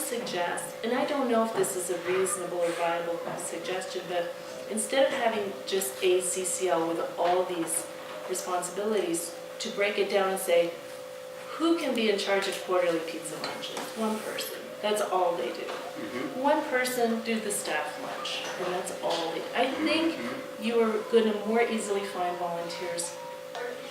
suggest, and I don't know if this is a reasonable or viable suggestion, but instead of having just a CCL with all these responsibilities, to break it down and say, who can be in charge of quarterly pizza lunches? One person. That's all they do. One person do the staff lunch, and that's all they do. I think you are going to more easily find volunteers.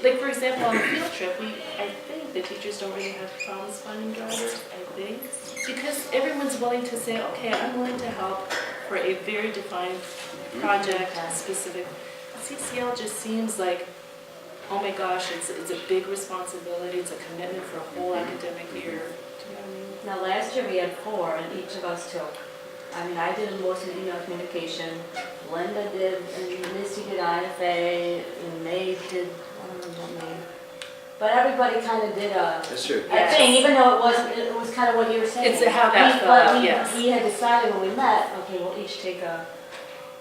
Like, for example, on a field trip, I think the teachers don't really have problems finding drivers, I think. Because everyone's willing to say, okay, I'm willing to help for a very defined project, specific. CCL just seems like, oh my gosh, it's a big responsibility, it's a commitment for a whole academic year. Do you know what I mean? Now, last year we had 4, and each of us took. I mean, I did most of the email communication, Linda did, and Missy did IFA, and Maeve did, I don't remember what name. But everybody kind of did a thing, even though it was kind of what you were saying. It's how that felt out, yes. We had decided when we met, okay, we'll each take a,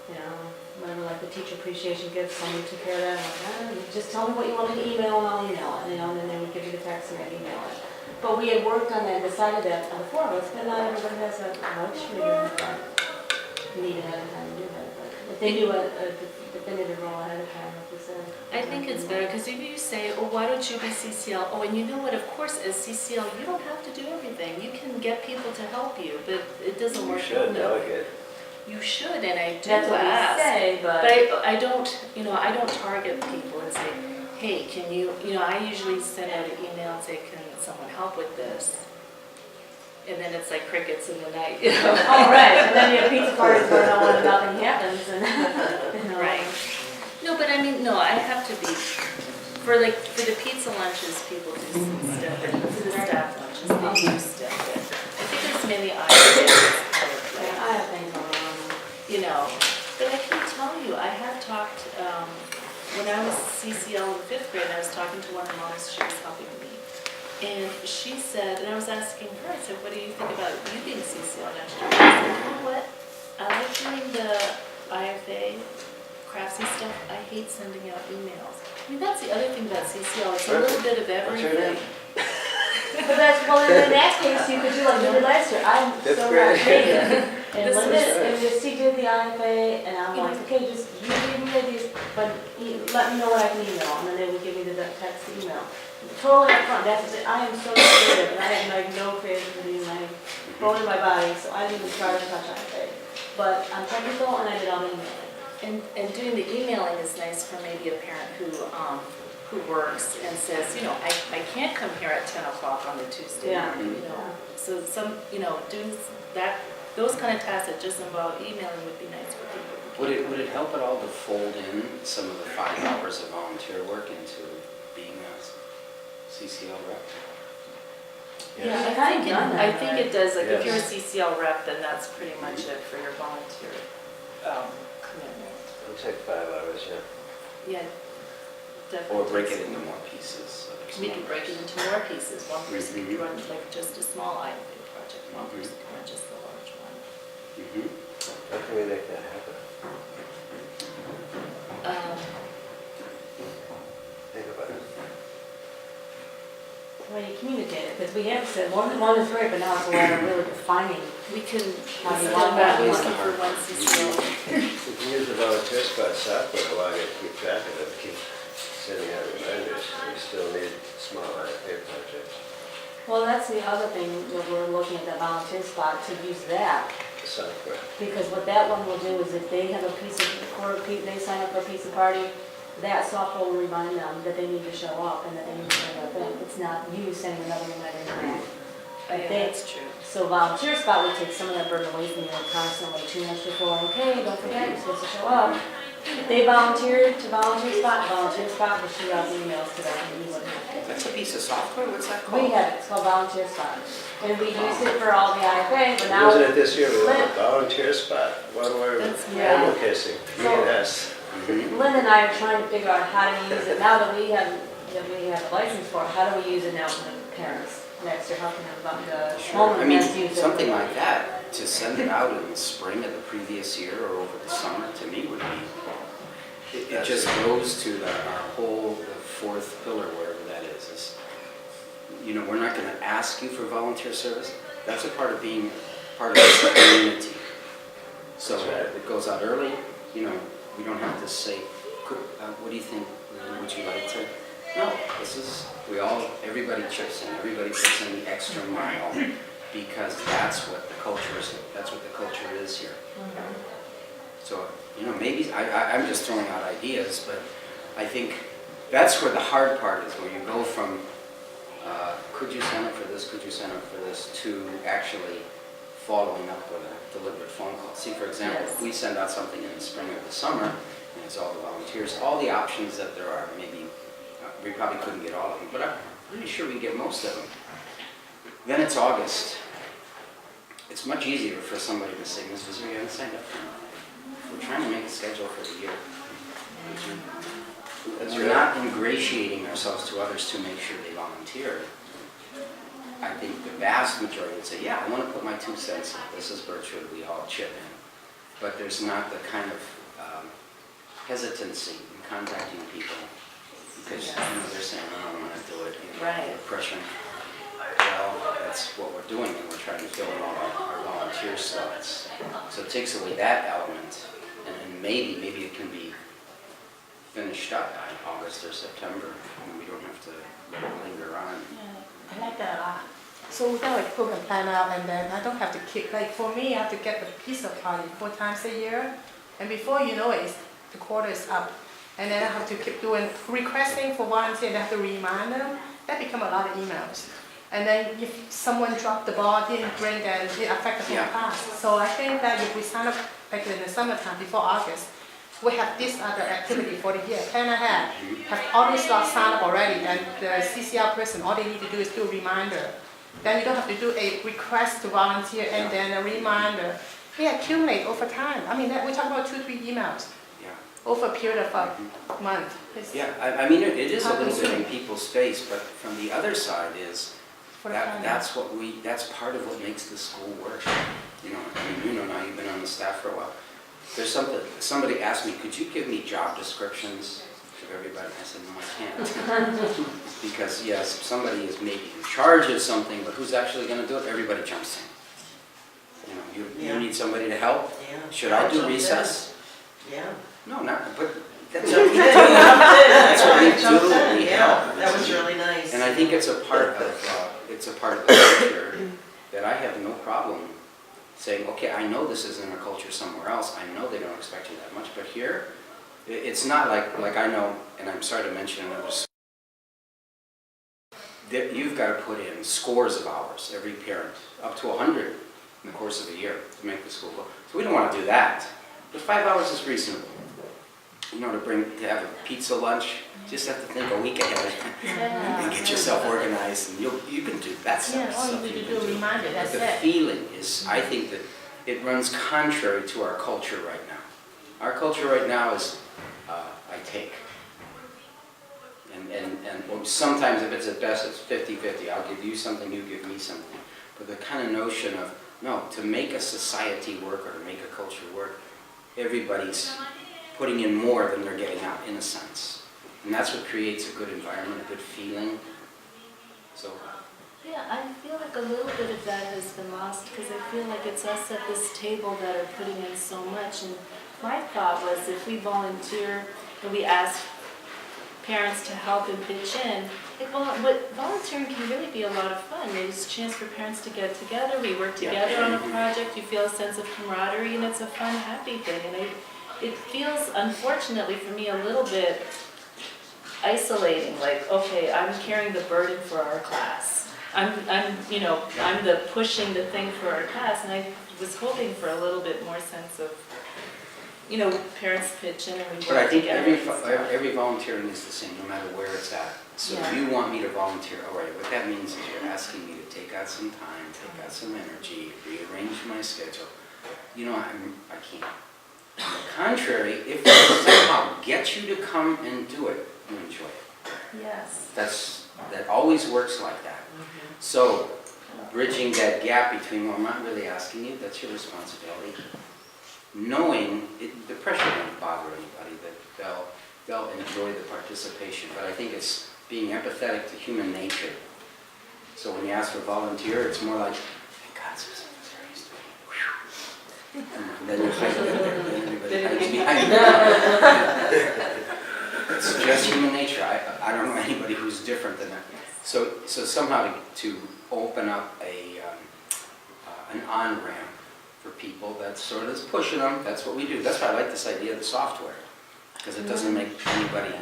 you know, whatever, like the teacher appreciation gift, someone took care of that. I'm like, just tell me what you want me to email and I'll email it, you know, and then they would give you the text and I'd email it. But we had worked on that and decided that on the 4 of us, but not everybody has a luxury of that. You need ahead of time to do that. But if they knew a definitive role ahead of time, like you said. I think it's better, because if you say, oh, why don't you be CCL? Oh, and you know what, of course, as CCL, you don't have to do everything. You can get people to help you, but it doesn't work. You should delegate. You should, and I do That's what we ask. say, but I don't, I don't target people and say, hey, can you, I usually send out an email and say, can someone help with this? And then it's like crickets in the night, Oh, right, and then you have pizza parties where nothing happens, and, Right. No, but I mean, no, I have to be, for the pizza lunches, people do step in, for the staff lunches, they do step in. I think it's mainly I have things going on. But I can tell you, I have talked, when I was CCL in 5th grade, I was talking to one of the moms, she was helping me. And she said, and I was asking her, I said, what do you think about you being CCL next year? She said, you know what, I like doing the IFA, craftsy stuff. I hate sending out emails. I mean, that's the other thing about CCL, it's a little bit of everything. But that's, well, in that case, you could do like you did last year. I'm so not creative. And Linda, and she did the IFA, and I'm like, okay, just you give me these, but let me know what I can email, and then they would give me the text email. Totally upfront. That's it. I am so creative, and I have like no creativity in my bone in my body, so I didn't even try to touch IFA. But I'm technical, and I did all the emailing. And doing the emailing is nice for maybe a parent who works and says, I can't come here at 10 o'clock on the Tuesday. Yeah. So doing that, those kind of tasks that just involve emailing would be nice for people. Would it help at all to fold in some of the 5 hours of volunteer work into being a CCL rep? Yeah, I think it does. Like if you're a CCL rep, then that's pretty much it for your volunteer commitment. It'll take 5 hours, Yeah, definitely. Or break it into more pieces. We can break it into more pieces. One person can run like just a small IFA project. One person can run just the large one. How can we make that happen? Think about it. Well, you communicate it, because we have said one is great, but now it's a lot of really defining. We can, How do you instead want of that? looking for one CCL. We can use the VolunteerSpot software to log it, keep track of it, keep sending out reminders. We still need small IFA projects. Well, that's the other thing, that we're looking at the VolunteerSpot to use that. The software. Because what that one will do is if they have a piece of, or they sign up for a pizza party, that software will remind them that they need to show up and that they need to do that thing. It's not you sending another reminder back. Yeah, that's true. So VolunteerSpot would take some of that burden away from you constantly, too much before, okay, don't forget, you're supposed to show up. If they volunteer to VolunteerSpot will shoot out the emails to them and you wouldn't have to. That's a piece of software? What's that called? We have it, it's called VolunteerSpot. And we used it for all the IFA, but now. Using it this year, we want a VolunteerSpot. One word, yeah. animal kissing, VNS. Lynn and I are trying to figure out how to use it now that we have the license for it. How do we use it now for the parents next year? How can the Sure. parents use it? Something like that, to send it out in the spring of the previous year or over the summer, to me would be, it just goes to our whole, the 4th pillar, wherever that is, we're not going to ask you for volunteer service, That's a part of being part of the community. So it goes out early, you know, we don't have to say, what do you think, would you like to? No, everybody chips in, everybody puts in the extra mile, because that's what the culture is here. So, you know, maybe, I'm just throwing out ideas, but I think that's where the hard part is, where you go from, could you sign up for this, could you sign up for this, to actually following up with a deliberate phone call. See, for example, if we send out something in the spring or the summer, and it's all the volunteers, all the options that there are, maybe, we probably couldn't get all of them, but I'm pretty sure we can get most of them. Then it's August. It's much easier for somebody to say, Mrs. We haven't signed up for anything. We're trying to make a schedule for the year. We're not ingratiating ourselves to others to make sure they volunteer. I think the vast majority would say, yeah, I want to put my 2 cents in. This is Birchwood, we all chip in. But there's not the kind of hesitancy in contacting people because you know, they're saying, I don't want to do it. You know, Right. Pressure. Well, that's what we're doing, and we're trying to fill in all our volunteer slots. So it takes away that element, and maybe it can be finished up in August or September, and we don't have to let it linger on. I like that a lot. So we got like program plan out, and then I don't have to keep, like for me, I have to get the pizza party 4 times a year, and before you know it, the quarter is up. And then I have to keep doing requesting for volunteer, and I have to remind them. That become a lot of emails. And then if someone dropped the ball, didn't bring, then it affects the whole class. So I think that if we sign up like in the summertime before August, we have this other activity for the year, plan ahead, have all those slots signed up already, and the CCL person, all they need to do is do a reminder. Then you don't have to do a request to volunteer and then a reminder. They accumulate over time. I mean, we're talking about 2-3 emails over a period of a month. Yeah, I mean, it is a little bit in people's face, but from the other side is, that's part of what makes the school work. You know, I mean, you know now, you've been on the staff for a while. There's somebody asked me, could you give me job descriptions of everybody? I said, no, I can't. Because yes, somebody is maybe in charge of something, but who's actually going to do it? Everybody jumps in. You know, you need somebody to help? Yeah. Should I do recess? Yeah. No, not, but that's what we do. That's what we do. We Yeah, help. that was really nice. And I think it's a part of the culture that I have no problem saying, okay, I know this isn't a culture somewhere else. I know they don't expect you that much, but here, it's not like I know, and I'm sorry to mention another school, that you've got to put in scores of hours, every parent, up to 100 in the course of a year to make the school go. So we don't want to do that. But 5 hours is reasonable. You know, to have a pizza lunch, just have to think a week ahead and get yourself organized, and you can do that stuff. Yeah, all you need to do is remind it, that's But the it. feeling is, I think that it runs contrary to our culture right now. Our culture right now is, I take. And sometimes if it's at best, it's 50-50. I'll give you something, you give me something. But the kind of notion of, no, to make a society work or to make a culture work, everybody's putting in more than they're getting out, in a sense. And that's what creates a good environment, a good feeling. So. Yeah, I feel like a little bit of that has been lost because I feel like it's us at this table that are putting in so much. And my thought was if we volunteer and we ask parents to help and pitch in, like, volunteering can really be a lot of fun. There's a chance for parents to get together, we work together on a project, you feel a sense of camaraderie, and it's a fun, happy thing. And it feels, unfortunately for me, a little bit isolating, like, okay, I'm carrying the burden for our class. I'm the pushing the thing for our class, and I was hoping for a little bit more sense of, you know, parents pitch in and we work But I think together. every volunteering is the same, no matter where it's at. So if you want me to volunteer, all right, what that means is you're asking me to take out some time, take out some energy, rearrange my schedule. You know, I can't. On the contrary, if we somehow get you to come and do it, you enjoy it. Yes. That always works like that. So bridging that gap between, well, I'm not really asking you, that's your responsibility. Knowing the pressure won't bother anybody, that they'll enjoy the participation. But I think it's being empathetic to human nature. So when you ask for volunteer, it's more like, I And then you hide it, then everybody hides behind it. It's just human nature. I don't know anybody who's different than that. So somehow to open up an on-ramp for people that sort of is pushing them, that's what we do. That's why I like this idea of the software, because it doesn't make anybody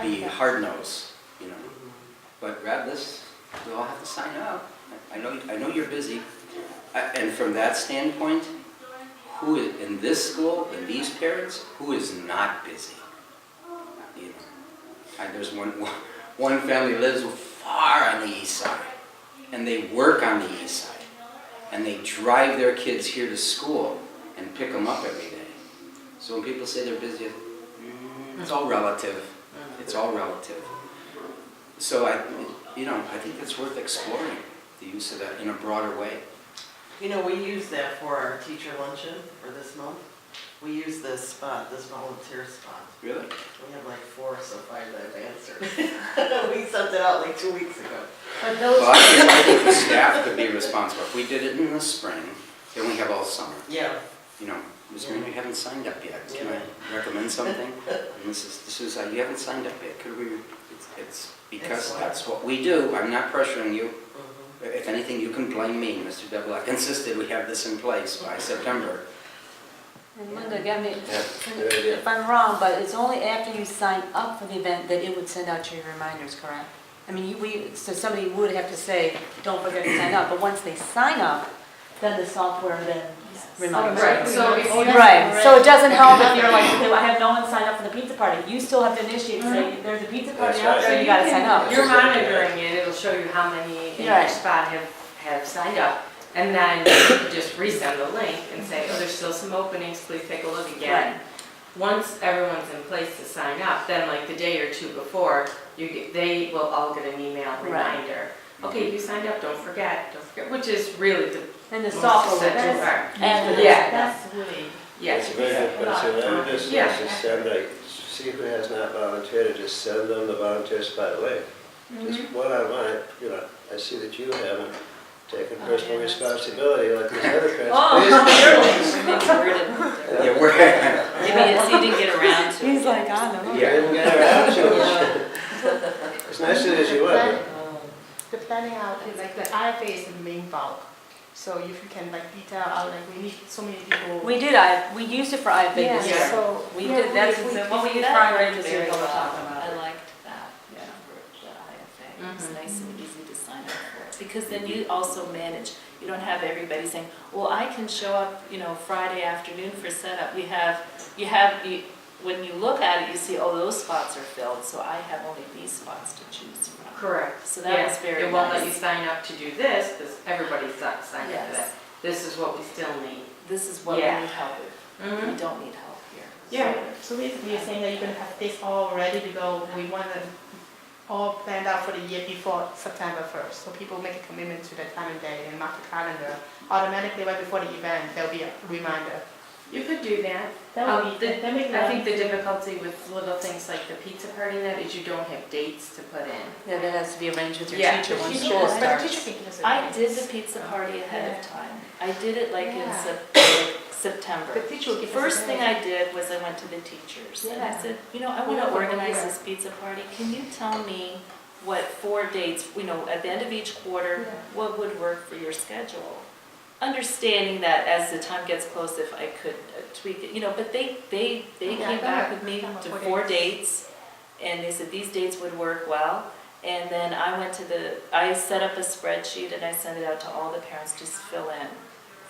be hard-nosed, you know. But rather this, we all have to sign up. I know you're busy. And from that standpoint, who is, in this school, and these parents, who is not busy? You know, there's one family lives far on the east side, and they work on the east side, and they drive their kids here to school and pick them up every day. So when people say they're busy, it's all relative. It's all relative. So I think it's worth exploring the use of that in a broader way. You know, we use that for our teacher luncheon for this month. We use this spot, this VolunteerSpot. Really? We have like 4 so far that have answered. We sent it out like 2 weeks ago. But those. Well, I think the staff could be responsible. If we did it in the spring, then we have all summer. Yeah. You know, Ms. Green, you haven't signed up yet. Can I recommend something? And this is you haven't signed up yet. Could we? It's because that's what we do. I'm not pressuring you. If anything, you can blame me. Mr. Debelak insisted we have this in place by September. And Linda, get me, good idea. if I'm wrong, but it's only after you sign up for the event that it would send out your reminders, correct? I mean, so somebody would have to say, don't forget to sign up, but once they sign up, then the software then reminds. Right, so if you Right, so it doesn't help if you're like, I have no one signed up for the pizza party. You still have to initiate and say, there's a pizza party That's out right. there, you gotta sign up. You're monitoring it, it'll show you how many in your Right. spot have signed up. And then you just resend the link and say, oh, there's still some openings, please take a look again. Once everyone's in place to sign up, then like the day or two before, they will all get an email reminder. Okay, you signed up, don't forget, which is really the And the most software essential will part. And Yeah. that's really. Yes. It's very good, but see, what I just Yeah. just send, like, see who has not volunteered, and just send them the VolunteerSpot link. Just one-on-one, you know, I see that you haven't taken personal responsibility like this other person. Maybe worded. Yeah, we're. Maybe it's, he didn't get around to it. He's like, I don't know. You didn't get around to it. As nice as you would. The planning out is like the IFA is the main bulk. So if you can like detail out like we need so many people. We did, we used it for IFA Yeah, this year. so. We yeah, did, that's if what we used That for IFA worked this very year, what we're well. talking about. I liked that, Yeah. the IFA. It's nice and easy to sign up for. Because then you also manage, you don't have everybody saying, well, I can show up, you know, Friday afternoon for setup. When you look at it, you see, oh, those spots are filled, so I have only these spots to choose from. Correct. So that was very It won't let you nice. sign up to do this, because everybody's signed up for Yes. that. This is what we still need. This is what we Yeah. need help with. We don't need help here. Yeah. So basically you're saying that you're gonna have this all ready to go. We want it all planned out for the year before September 1st. So people make a commitment to that time and day and mark the calendar. Automatically right before the event, there'll be a reminder. You could do that. That would be, that make I think the difficulty with little things like the pizza party net is you don't have dates to put in. Yeah, that has to be arranged with your Yeah. teacher once Teacher school has- But the starts. teacher can give us a I date. did the pizza party ahead of time. I did it like in Yeah. September. The teacher will The give us a first thing date. I did was I went to the teachers and I Yeah. said, you know, I We want don't to want organize to do this pizza party. Can you tell me what 4 dates, you know, at the end of each quarter, Yeah. what would work for your schedule? Understanding that as the time gets close, if I could tweak it, you know, but they Yeah, came go back ahead. with me Come up to with 4 dates. dates and they said these dates would work well. And then I set up a spreadsheet and I sent it out to all the parents, just fill in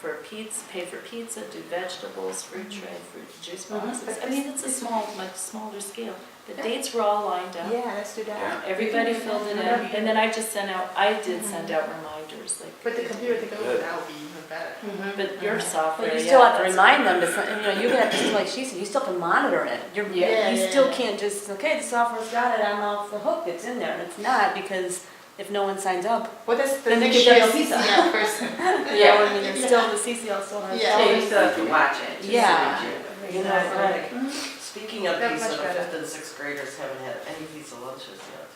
for pizza, pay for pizza, do vegetables, fruit tray, fruit juice boxes. I mean, it's a much smaller scale. The dates were all lined up. Yeah, let's do that. Yeah. Everybody filled it in, and then I just I did send out reminders, like. But the computer to go with that would be even better. But your software, But you yeah, still have to that's- remind them to, you know, you're gonna have to, like she said, you still have to monitor it. Yeah, You yeah, still yeah. can't just, okay, the software's got it, I'm off the hook, it's in there. And it's not, because if no one signs up, Well, that's the Then they next could get year's no pizza. CCF person. you know, I mean, there's still, the CCL still has. Yeah. Yeah, you still have to watch it. just to Yeah. make sure. You know, right. Speaking of That's pizza, much the better. 5th and 6th graders haven't had any pizza lunches yet.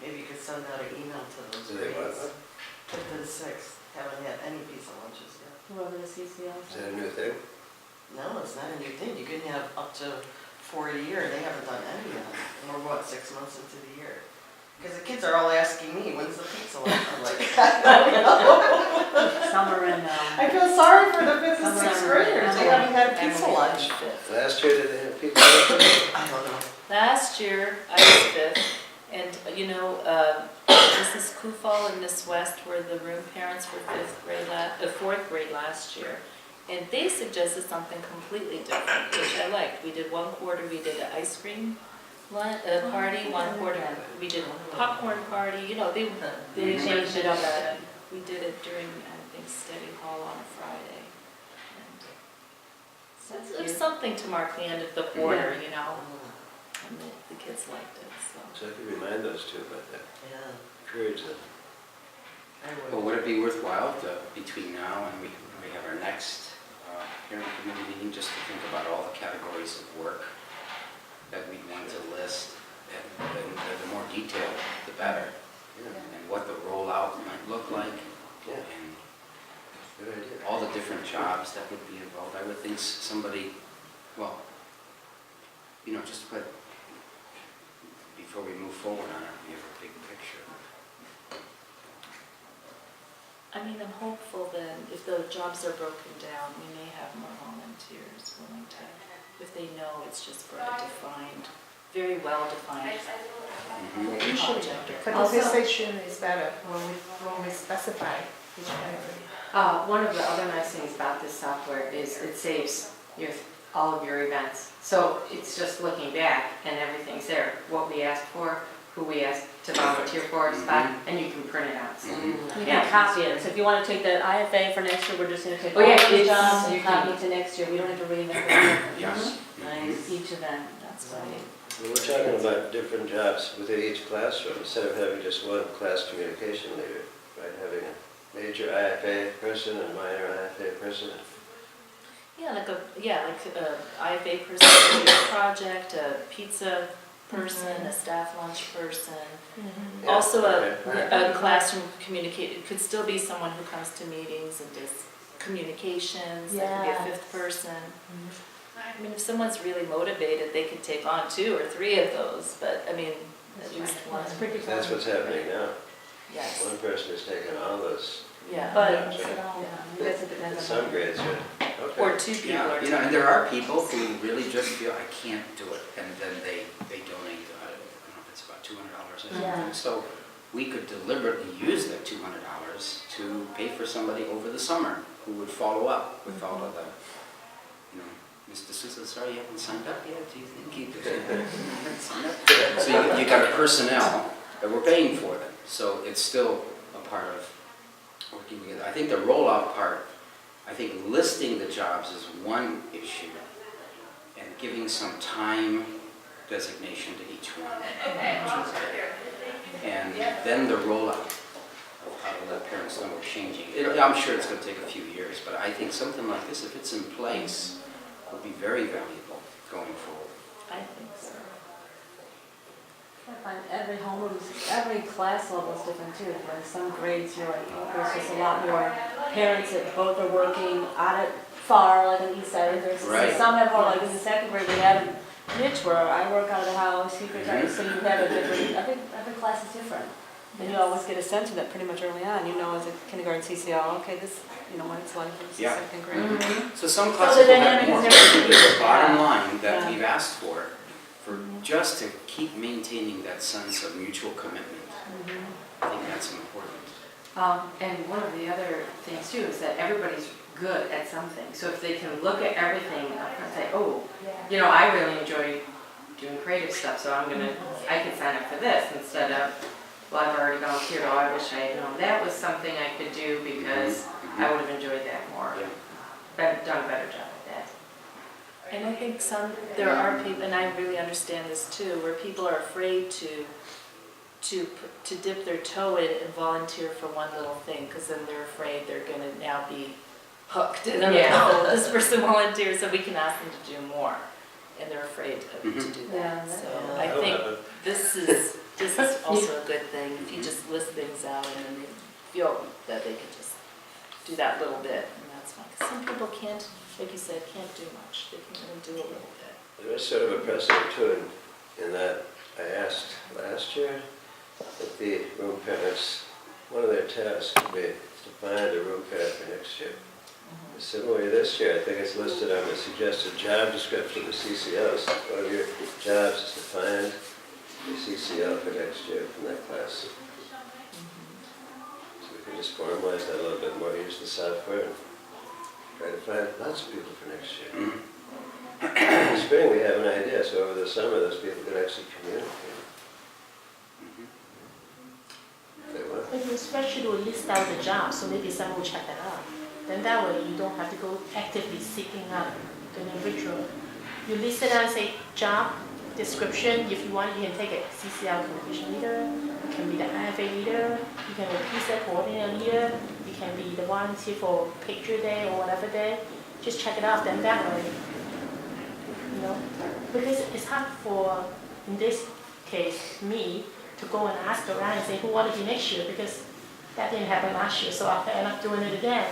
Maybe you could send out an email to those Do they want grades. that? 5th and 6th haven't had any pizza lunches yet. Whoever the CCL. Is that a new thing? No, it's not a new thing. You can have up to 4 a year, they haven't done any yet. And we're what, 6 months into the year? Because the kids are all asking me, when's the pizza lunch? I'm like, I don't know. Summer and, I feel sorry for the fifth and sixth Summer. graders, they haven't had a pizza Emily lunch. was fifth. Last year, did they have pizza lunch? I don't know. Last year, I was fifth, and you know, Mrs. Kufal and Miss West were the room parents for fourth grade last year. And they suggested something completely different, which I liked. We did 1 quarter, we did an ice cream party, 1 quarter, we did a popcorn party, you know, they changed it up. We did it during, I think, Steady Hall on a Friday. And so it was something to mark the end of the quarter, you know, and the kids liked it, so. So I could remind those two about that, Yeah, encourage them. I Well, would. would it be worthwhile to, between now and we have our next parent committee meeting, just to think about all the categories of work that we want to list, and the more detailed, the better, Yeah, and what the rollout might look like, yeah, and good idea. all the different jobs that would be involved. I would think somebody, well, you know, just put, before we move forward on it, we have a big picture. I mean, I'm hopeful that if the jobs are broken down, we may have more volunteers willing to, if they know it's just for a defined, very well-defined Mhm. project or Participation is better when we specify each category. One of the other nice things about this software is it saves all of your events. So it's just looking back and everything's there, what we asked for, who we asked to volunteer for, spot, and you can print it out. So, You yeah. can copy it, so if you want to take the IFA for next year, we're just going to take Oh, all yeah, the it's- jobs you and can- copy it to next year, we don't have to reinvent the wheel. Yes. Nice, each of them. That's right. Well, we're talking about different jobs within each classroom, instead of having just one class communication leader, right? Having a major IFA person and minor IFA person. Yeah, like a IFA person, a project, a pizza person, a staff lunch person. Yeah, Also okay, all right. a classroom communicator, it could still be someone who comes to meetings and does communications, that could be a fifth person. I mean, if someone's really motivated, they could take on 2 or 3 of those, but I mean, at least one. It's pretty That's fun. what's happening now. Yes, One person is taking all those, yeah. But, Yeah. you guys have to in some grades, yeah. Or Okay. 2 people Yeah, are you know, and there are people who really just feel, I can't do it, and then they donate, I don't know if it's about $200 or something. Yeah. So we could deliberately use that $200 to pay for somebody over the summer who would follow up with all of the, you know, Mr. Sousa, sorry, you haven't signed up yet, do you think you could? Haven't signed up. So you got personnel that we're paying for them, so it's still a part of working together. I think the rollout part, I think listing the jobs is one issue, and giving some time designation to each one. And then the rollout of how to let parents know we're changing. I'm sure it's going to take a few years, but I think something like this, if it's in place, will be very valuable going forward. I think so. I find every homeroom, every class level is different too. Like some grades, you're like, oh, there's just a lot more parents that both are working out at far, like on the east side. There's Right. some have more, like in the second grade, we have niche where I work out of the house, he works out, so you have a different, every class is different. And you always get a sense of that pretty much early on. You know, as a kindergarten CCL, okay, this, you know, what it's like in the Yeah. second grade. So some the classes will have dynamic more. is different. The bottom Yeah. line that Yeah. we've asked for just to keep maintaining that sense of mutual commitment. I think that's important. And one of the other things too is that everybody's good at something. So if they can look at everything and say, oh, you know, I really enjoy doing creative stuff, so I can sign up for this instead of, well, I've already volunteered, oh, I wish I had known that was something I could do because I would have enjoyed that more. Yeah. Done a better job at that. And I think there are people, and I really understand this too, where people are afraid to dip their toe in and volunteer for one little thing, because then they're afraid they're going to now be hooked. And they're like, oh, this person volunteers, so we can ask them to do more. And they're afraid to do that. Yeah, So Yeah, I that'll think happen. this is also a good thing, if you just list things out and then they feel that they can just do that little bit, and that's fine. 'Cause some people can't like you said, can't do much. They can only do a little bit. There is sort of a precedent too in that I asked last year that the room parents, one of their tasks would be to find a room parent for next year. Similarly this year, I think it's listed on the suggested job description of the CCOs. One of your jobs is to find a CCO for next year from that class. So we can just formalize that a little bit more, use the software and try to find lots of people for next year. In the spring we have an idea, so over the summer those people can actually communicate. If they want. But you especially will list out the job, so maybe someone will check that out. Then that way you don't have to go actively seeking out an individual. You list it out and say job description. If you want, you can take a CCL communication leader, you can be the IFA leader, you can be the PSET coordinator leader, you can be the volunteer for picture day or whatever day. Just check it out, then that way, you know, because it's hard for, in this case, me, to go and ask around and say who want to be next year, because that didn't happen last year, so I end up doing it again.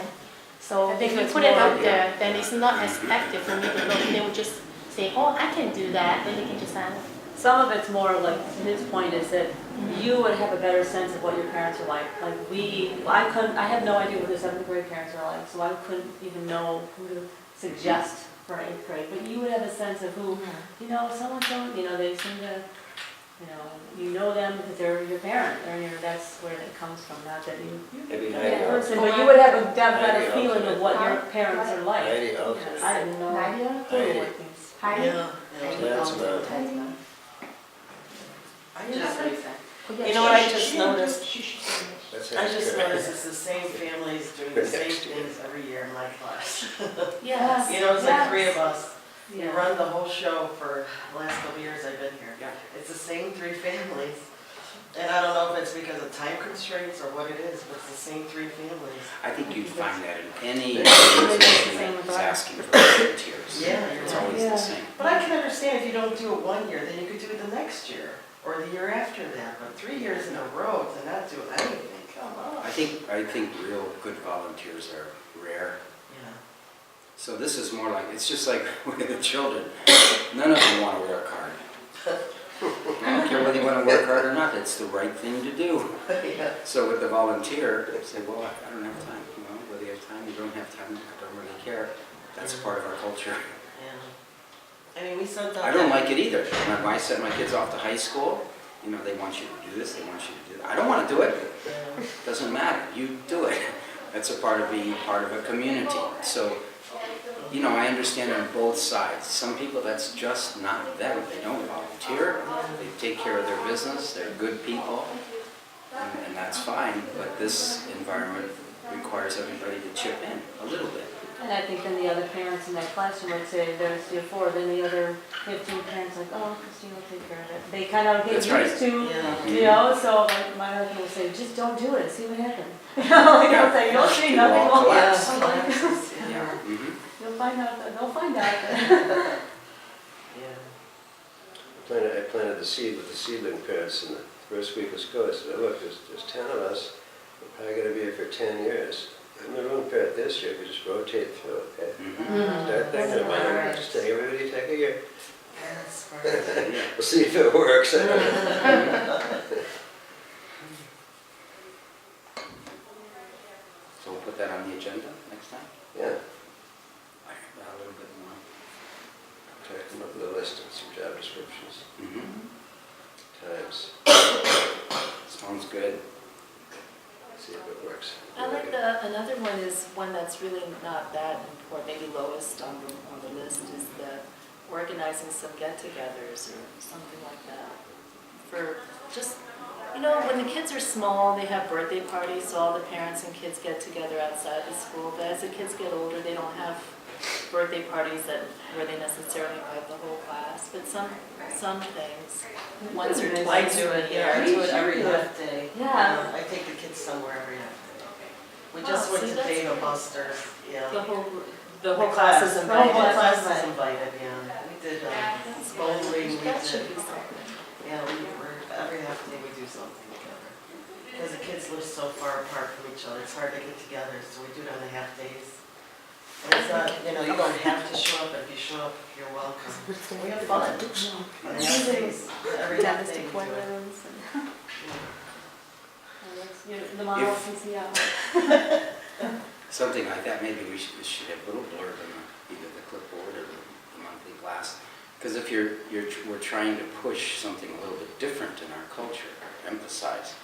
So I think if you it's put it more- out there, then it's not as active for me to look. They would just say, oh, I can do that, then they can just sign up. Some of it's more like, his point is that you would have a better sense of what your parents are like. Like I had no idea what the 7th grade parents are like, so I couldn't even know who to suggest for 8th grade. But you would have a sense of who, you know, so-and-so, you know, they seem to, you know them because they're your parent, or that's where it comes from, not that you Maybe know Heidi that person, Altman. but you would have a better Heidi feeling Altman. of what your parents are like. Heidi Altman. I have no Nadia? clue Heidi. what things. Heidi? Yeah. That's about- I just, Oh, yeah, You know what I she- just she- noticed? she finished. That's I just correct. noticed it's the same families doing the same Next year. things every year in my class. Yes. You know, it's like 3 of us. We Yeah. run the whole show for the last couple of years I've been here. Yeah. It's the same 3 families. And I don't know if it's because of time constraints or what it is, but it's the same 3 families. I think you'd find that in any It's the organization same that is environment. asking for volunteers. Yeah, you're It's right. always Yeah. the same. But I can understand if you don't do it 1 year, then you could do it the next year or the year after that. But 3 years in a row to not do anything, come on. I think real good volunteers are rare. Yeah. So this is more like, it's just like with the children. None of them want to work hard. I don't care whether you want to work hard or not, it's the right thing to do. Yeah. So with the volunteer, they say, well, I don't have time, whether you have time, you don't have time, I don't really care. That's part of our culture. Yeah. I mean, we sent out. I don't like it either. When I send my kids off to high school, they want you to do this, they want you to do that. I don't want to do it. Yeah. Doesn't matter, you do it. That's a part of being part of a community. So, I understand on both sides. Some people, that's just not them. They don't volunteer, they take care of their business, they're good people, and that's fine. But this environment requires everybody to chip in a little bit. And I think then the other parents in that classroom would say, there's your 4, then the other 15 parents like, oh, Christine will take care of it. They kind of get That's used right. to, Yeah. so like my husband would say, just don't do it, see what happens. He'll say, you'll see, People nothing all will collapse. happen. Yeah. Mhm. You'll find out, they'll find out. Yeah. I planted the seed with the seedling parents in the first week of school. I said, look, there's 10 of us. We're probably going to be here for 10 years. I'm the room parent this year. We just rotate through, okay? Mhm. Start thinking about it. Right. Just take everybody take a year. That's smart. Yeah. We'll see if it works. So we'll put that on the agenda next time? Yeah, I have a little bit more. try to come up with a list of some job descriptions, Mhm. times, Sounds good. see if it works. I like another one is one that's really not that important, maybe lowest on the list is the organizing some get-togethers or something like that. For just, when the kids are small, they have birthday parties, so all the parents and kids get together outside the school. But as the kids get older, they don't have birthday parties where they necessarily invite the whole class. But some things, once or I twice do a it, year. I do it every You should do it. half day. Yeah. I take the kids somewhere every half day. We Oh, just went see, to that's Dave and good. Buster's, The whole class is The invited. whole class is invited, yeah. We did That's bowling, we That should did, be something. yeah, every half day we do something together. Because the kids live so far apart from each other, it's hard to get together, so we do it on the half days. And it's not, you know, you don't have to show up, if you show up, you're welcome. We have fun. And they have things, every Dentist day we do it. appointments and. The model CCL. Something like that, maybe we should have a little blurb in either the clipboard or the monthly class. Because if we're trying to push something a little bit different in our culture, emphasize,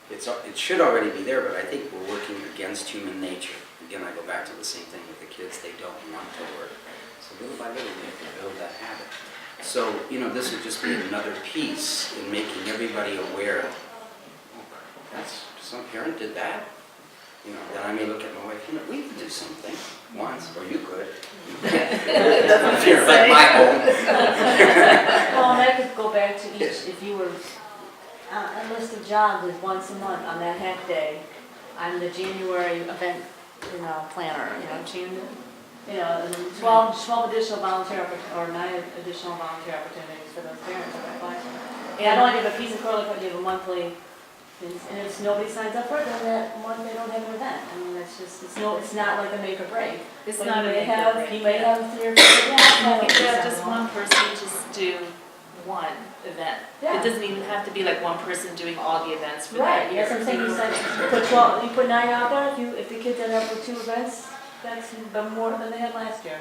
it should already be there, but I think we're working against human nature. Again, I go back to the same thing with the kids, they don't want to work. So little by little, we have to build that habit. So, this would just be another piece in making everybody aware of, some parent did that. Then I may look at my wife, we could do something once, or you could. If you're like my home. Well, and that could go back to each, if you were, a list of jobs is once a month on that half day. I'm the January event, planner, and 12 additional volunteer, or 9 additional volunteer opportunities for those parents that apply. And I don't have a piece of curly, but you have a monthly. And if nobody signs up for it, then that month they don't have an event. I mean, that's just, it's not like a make or break. It's But not you a may make or have, break, you may yeah. have 3 or 4, yeah, You could have just one person just do one event. Yeah. It doesn't even have to be like one person doing all the events for that Right, year. yes, I'm saying you put 12, you put 9 out there, if the kids end up with 2 events, that's more than they had last year.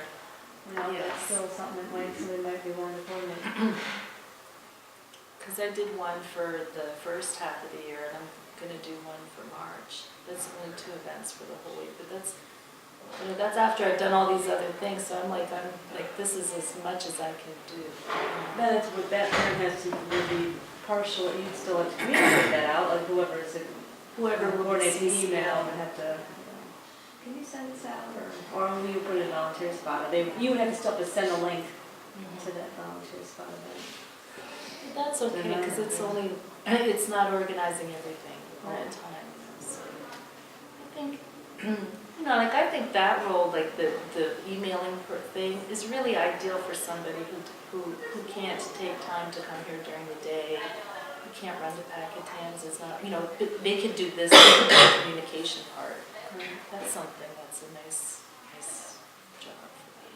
That's Yes. still something that somebody might be willing to coordinate. Because I did one for the first half of the year, and I'm gonna do one for March. That's only 2 events for the whole week, but that's after I've done all these other things, so I'm like, this is as much as I can do. Then it's with that parent has to be partial, you still have to communicate that out, like whoever coordinates the email would have to, can you send this out, or will you put it in VolunteerSpot? You would have to still have to send a link to that VolunteerSpot event. That's okay, because it's not organizing everything all the time. So I think, I think that role, like the emailing thing, is really ideal for somebody who can't take time to come here during the day, who can't run to packet hands. It's not, but they could do this communication part. That's something that's a nice job for me.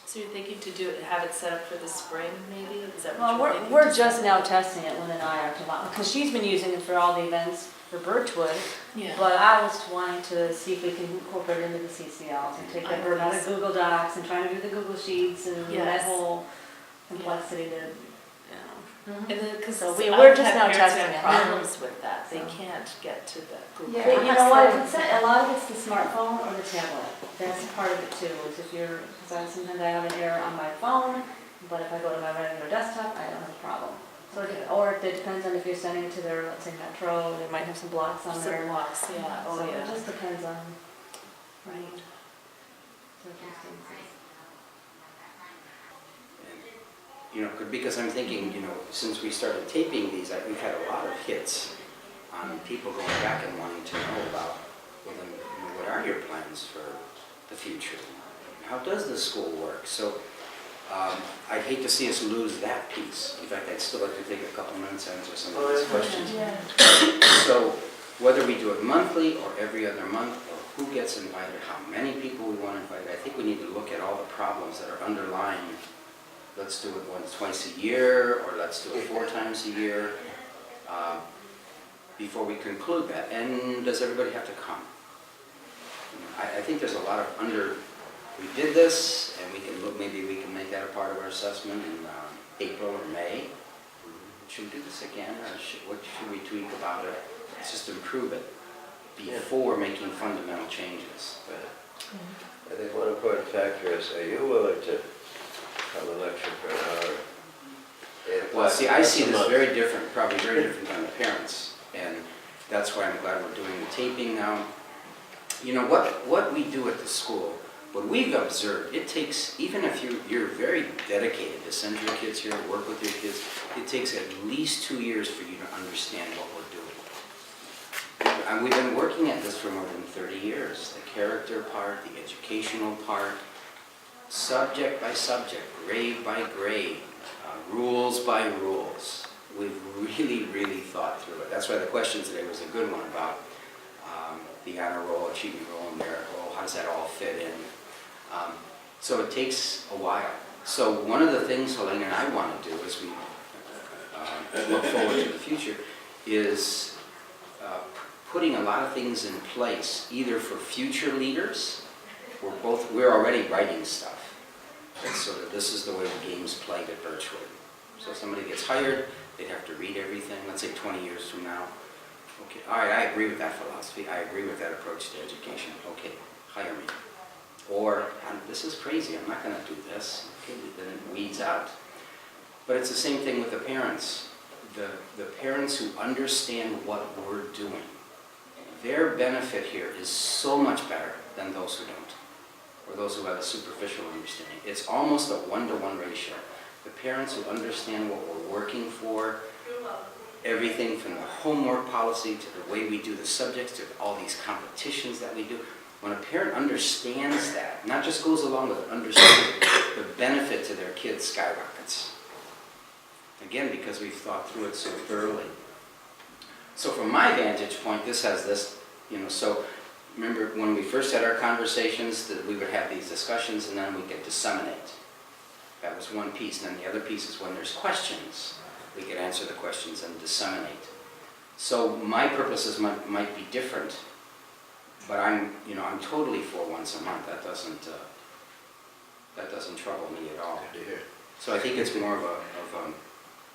So you're thinking to have it set up for the spring, maybe? Is that what you're thinking? We're just now testing it, Lynn and I are, because she's been using it for all the events for Birchwood, Yeah. but I was wanting to see if we can incorporate it into the CCLs and take that burden out of Google Docs and trying to do the Google Sheets and that Yes. whole complexity to, And then, because So we're just now parents testing have it. problems with that. They So. can't get to the Google. But you know what, a lot of it's the smartphone or the tablet. That's part of it too, is if you're, because sometimes I have an error on my phone, but if I go to my regular desktop, I don't have a problem. So, or it depends on if you're sending it to their, let's say, Metro, they might have some blocks on Some there. blocks, yeah. Oh, So it yeah. just depends on Right. circumstances. Because I'm thinking, since we started taping these, we've had a lot of hits on people going back and wanting to know about, what are your plans for the future? How does the school work? So I'd hate to see us lose that piece. In fact, I'd still like to take a couple minutes to answer some of these questions. Yeah. So whether we do it monthly or every other month, or who gets invited, how many people we want invited, I think we need to look at all the problems that are underlying. Let's do it twice a year, or let's do it 4 times a year, before we conclude that. And does everybody have to come? I think there's a lot of we did this, and we can look, maybe we can make that a part of our assessment in April or May. Should we do this again, or what should we tweak about it? Let's just improve it before making fundamental changes. I think one important factor is, are you willing to come and lecture for an hour? 8 o'clock Well, see, I see once a this month? very different, probably very different than the parents, and that's why I'm glad we're doing the taping now. What we do at the school, what we've observed, it takes, even if you're very dedicated to send your kids here, work with your kids, it takes at least 2 years for you to understand what we're doing. And we've been working at this for more than 30 years. The character part, the educational part, subject by subject, grade by grade, rules by rules. we've really thought through it. That's why the question today was a good one about the honor roll, achievement roll, and merit roll. How does that all fit in? So it takes a while. So one of the things Helene and I want to do as we look forward to the future is putting a lot of things in place, either for future leaders. We're already writing stuff. And so that this is the way the game's played at Birchwood. So if somebody gets hired, they'd have to read everything, let's say 20 years from now. Okay, all right, I agree with that philosophy. I agree with that approach to education. Okay, hire me. Or, this is crazy, I'm not going to do this. Okay, then it weeds out. But it's the same thing with the parents. The parents who understand what we're doing, their benefit here is so much better than those who don't, or those who have a superficial understanding. It's almost a 1-to-1 ratio. The parents who understand what we're working for, everything from the homework policy to the way we do the subjects to all these competitions that we do. When a parent understands that, not just goes along with understanding, the benefit to their kids skyrockets. Again, because we've thought through it so thoroughly. So from my vantage point, this has this, so remember when we first had our conversations that we would have these discussions and then we could disseminate. That was one piece. And then the other piece is when there's questions, we could answer the questions and disseminate. So my purposes might be different, but I'm totally for once a month. That doesn't trouble me at all. Good to hear. So I think it's more of a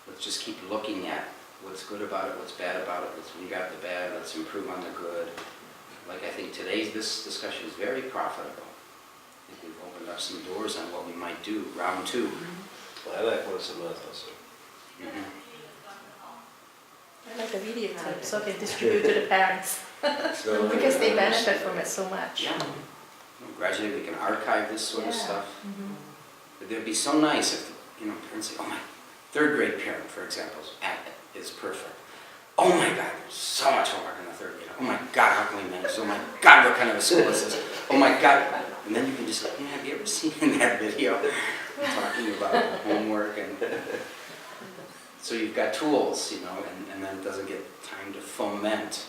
let's just keep looking at what's good about it, what's bad about it. We got the bad, let's improve on the good. Like I think this discussion is very profitable. I think we've opened up some doors on what we might do, round 2. Well, I like once a month also. I like the video too, so they distribute to the parents. So, Because they benefit from it so much. Yeah. Gradually we can archive this sort of Yeah. stuff. But it'd be so nice if, parents say, oh my, 3rd grade parent, for example, is perfect. Oh my God, there's so much homework in the 3rd grade. Oh my God, how can we manage? Oh my God, what kind of a school is this? Oh my God. And then you can just go, have you ever seen that video talking about homework? And so you've got tools, and then it doesn't get time to foment.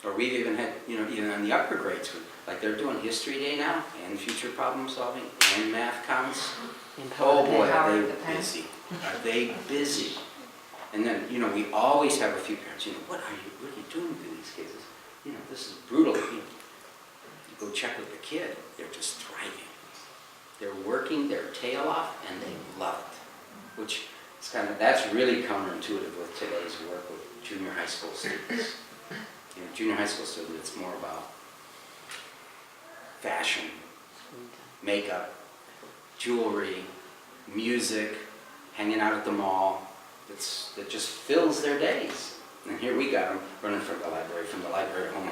Or we've even had, even on the upper grades, like they're doing History Day now, and future problem solving, and math counts. Oh boy, are they busy. Are they busy? And then, we always have a few parents, what are you doing to these kids? This is brutal. You go check with the kid, they're just thriving. They're working their tail off, and they love it. Which is that's really counterintuitive with today's work with junior high school students. Junior high school students, it's more about fashion, makeup, jewelry, music, hanging out at the mall. That just fills their days. And here we got them running from the library home,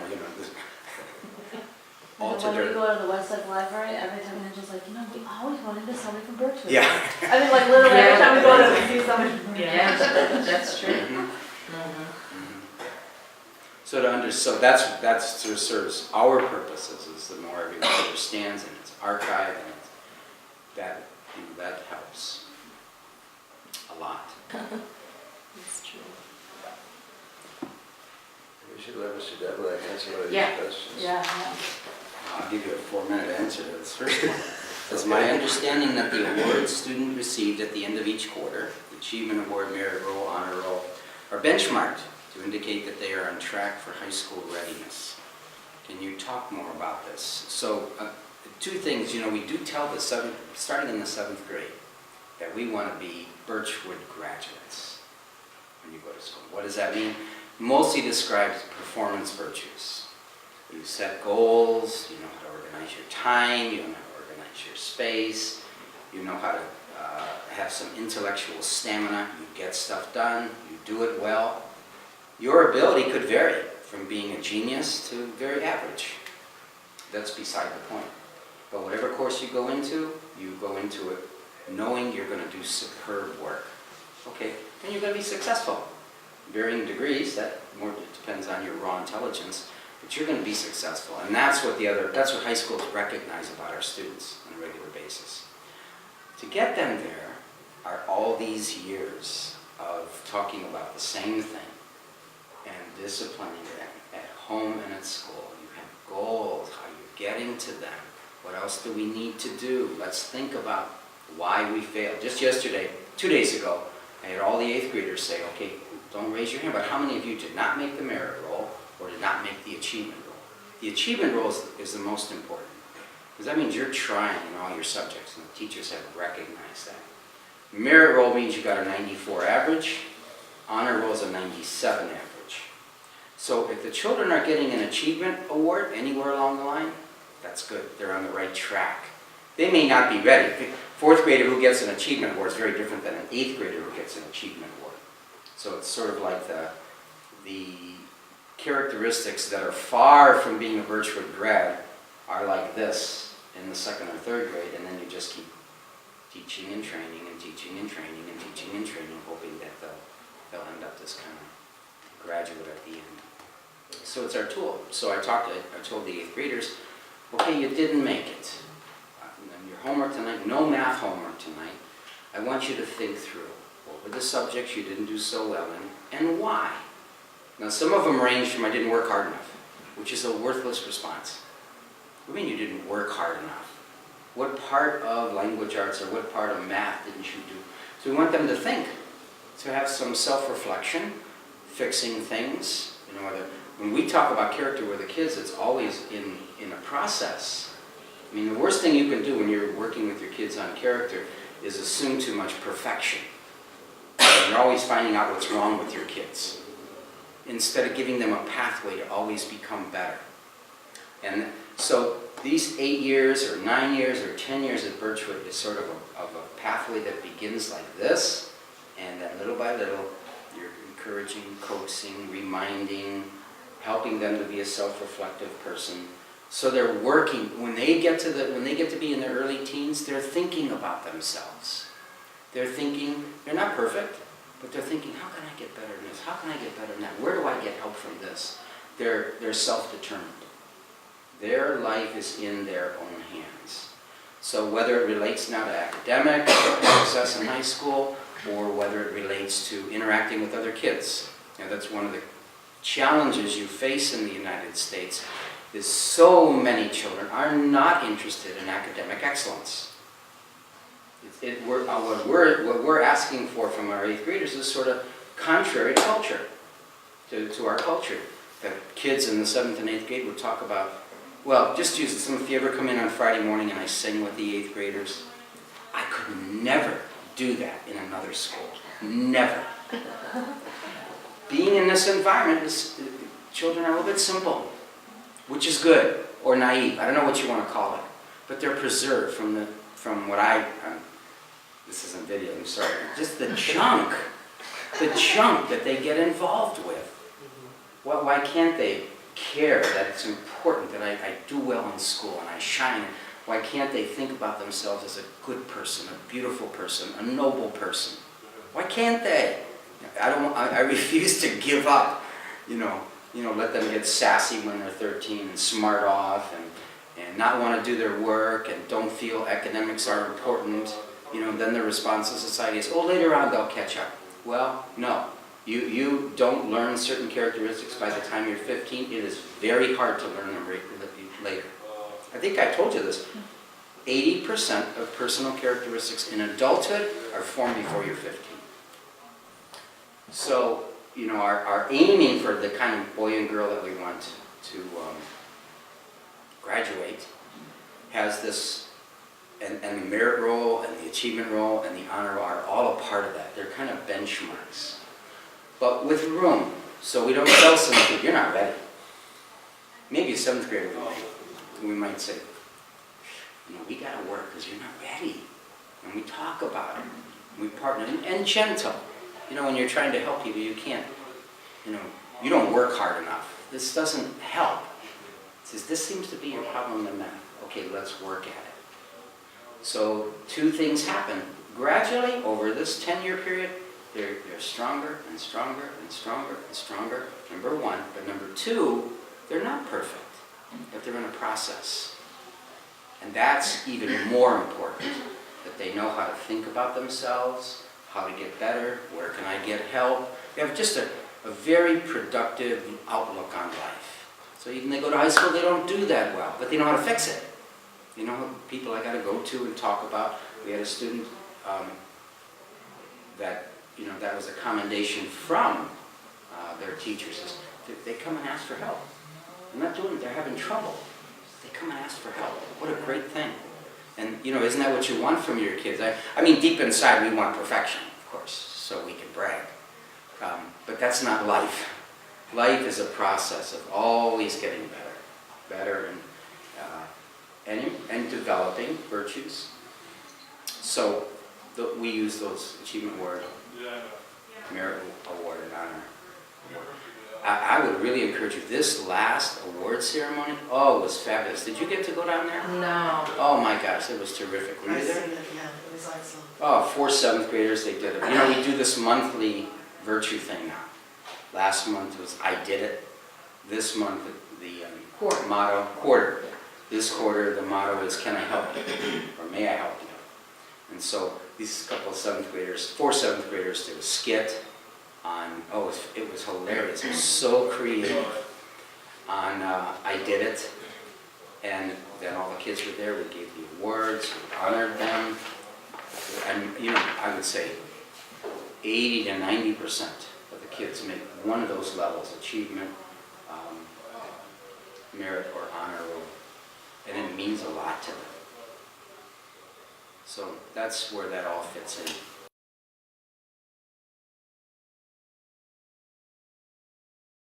all to When we their... go to the Westside Library, every time Angela's like, we always run into somebody from Birchwood. Yeah. I mean, like literally every time we go to, we see somebody from Birchwood. Yeah, that's true. So that serves our purposes, is the more everyone understands and it's archived and that helps a lot. That's true. We should let Mr. Debelak answer one of these Yeah. questions. Yeah. I'll give you a 4-minute answer to this first one. It's my understanding that the awards student received at the end of each quarter, the Achievement Award, Merit Roll, Honor Roll, are benchmarked to indicate that they are on track for high school readiness. Can you talk more about this? So, 2 things, we do tell starting in the 7th grade, that we want to be Birchwood graduates when you go to school. What does that mean? Mostly describes performance virtues. You set goals, you know how to organize your time, you know how to organize your space, you know how to have some intellectual stamina, you get stuff done, you do it well. Your ability could vary from being a genius to very average. That's beside the point. But whatever course you go into it knowing you're going to do superb work. Okay, and you're going to be successful. Varying degrees, that more depends on your raw intelligence, but you're going to be successful. And that's what high schools recognize about our students on a regular basis. To get them there are all all these years of talking about the same thing and disciplining them at home and at school. You have goals, how you're getting to them. What else do we need to do? Let's think about why we failed. Just yesterday, 2 days ago, I had all the 8th graders say, okay, don't raise your hand, but how many of you did not make the merit roll or did not make the achievement roll? The achievement roll is the most important, because that means you're trying in all your subjects, and the teachers have recognized that. Merit roll means you got a 94 average, honor roll is a 97 average. So if the children are getting an achievement award anywhere along the line, that's good, they're on the right track. They may not be ready. 4th grader who gets an achievement award is very different than an 8th grader who gets an achievement award. So it's sort of like the characteristics that are far from being a Birchwood grad are like this in the 2nd or 3rd grade, and then you just keep teaching and training and teaching and training and teaching and training, hoping that they'll end up this kind of graduate at the end. So it's our tool. So I told the 8th graders, okay, you didn't make it. Your homework tonight, no math homework tonight. I want you to think through what were the subjects you didn't do so well in and why. Now some of them range from I didn't work hard enough, which is a worthless response. What do you mean you didn't work hard enough? What part of language arts or what part of math didn't you do? So we want them to think, to have some self-reflection, fixing things. You know, when we talk about character with the kids, it's always in a process. I mean, the worst thing you can do when you're working with your kids on character is assume too much perfection. And you're always finding out what's wrong with your kids, instead of giving them a pathway to always become better. And so these 8 years or 9 years or 10 years at Birchwood is sort of a pathway that begins like this, and then little by little you're encouraging, coaxing, reminding, helping them to be a self-reflective person. So they're working, when they get to be in their early teens, they're thinking about themselves. They're thinking, they're not perfect, but they're thinking, how can I get better in this? How can I get better in that? Where do I get help from this? They're self-determined. Their life is in their own hands. So whether it relates now to academic, success in high school, or whether it relates to interacting with other kids. And that's one of the challenges you face in the United States, is so many children are not interested in academic excellence. What we're asking for from our 8th graders is sort of contrary to culture, to our culture. That kids in the 7th and 8th grade would talk about, well, just use some, if you ever come in on Friday morning and I sing with the 8th graders, I could never do that in another school. Never. Being in this environment, children are a little bit simple, which is good, or naive. I don't know what you want to call it. But they're preserved from what this isn't video, I'm sorry, just the junk that they get involved with. Well, why can't they care that it's important that I do well in school and I shine? Why can't they think about themselves as a good person, a beautiful person, a noble person? Why can't they? I refuse to give up, let them get sassy when they're 13 and smart off and not want to do their work and don't feel academics are important. Then the response to society is, oh, later on they'll catch up. Well, no. You don't learn certain characteristics by the time you're 15. It is very hard to learn them later. I think I told you this. 80% of personal characteristics in adulthood are formed before you're 15. So, our aiming for the kind of boy and girl that we want to graduate has this, and the merit roll and the achievement roll and the honor roll are all a part of that. They're kind of benchmarks. But with room, so we don't tell some kid, you're not ready. Maybe a 7th grader we might say, we gotta work because you're not ready. And we talk about it, we partner, and gentle. When you're trying to help people, you can't, you don't work hard enough. This doesn't help. It says, this seems to be your problem in math. Okay, let's work at it. So 2 things happen. Gradually, over this 10-year period, they're stronger and stronger and stronger and stronger, number 1. But number 2, they're not perfect, but they're in a process. And that's even more important, that they know how to think about themselves, how to get better, where can I get help. We have just a very productive outlook on life. So even they go to high school, they don't do that well, but they know how to fix it. You know, people I got to go to and talk about. We had a student that, you know, that was a commendation from their teachers. Is they come and ask for help. They're not doing it, they're having trouble. They come and ask for help. What a great thing. And, you know, isn't that what you want from your kids? I mean, deep inside, we want perfection, of course, so we can brag. But that's not life. Life is a process of always getting better and developing virtues. So we use those achievement award, merit award, and honor. I would really encourage you. This last award ceremony, oh, it was fabulous. Did you get to go down there? No. Oh my gosh, it was terrific. Were I you seen there? it, yeah, it was excellent. Oh, 4 7th graders, they did it. You know, we do this monthly virtue thing now. Last month was I did it. This month, the quarter. This quarter, the motto is can I help you? Or may I help you? And so these couple of 7th graders, 4 7th graders, did a skit on, it was hilarious. It was so creative on I did it. And then all the kids were there. We gave the awards, we honored them. And, you know, I would say 80 to 90% of the kids make one of those levels, achievement, merit, or honor, and it means a lot to them. So that's where that all fits in.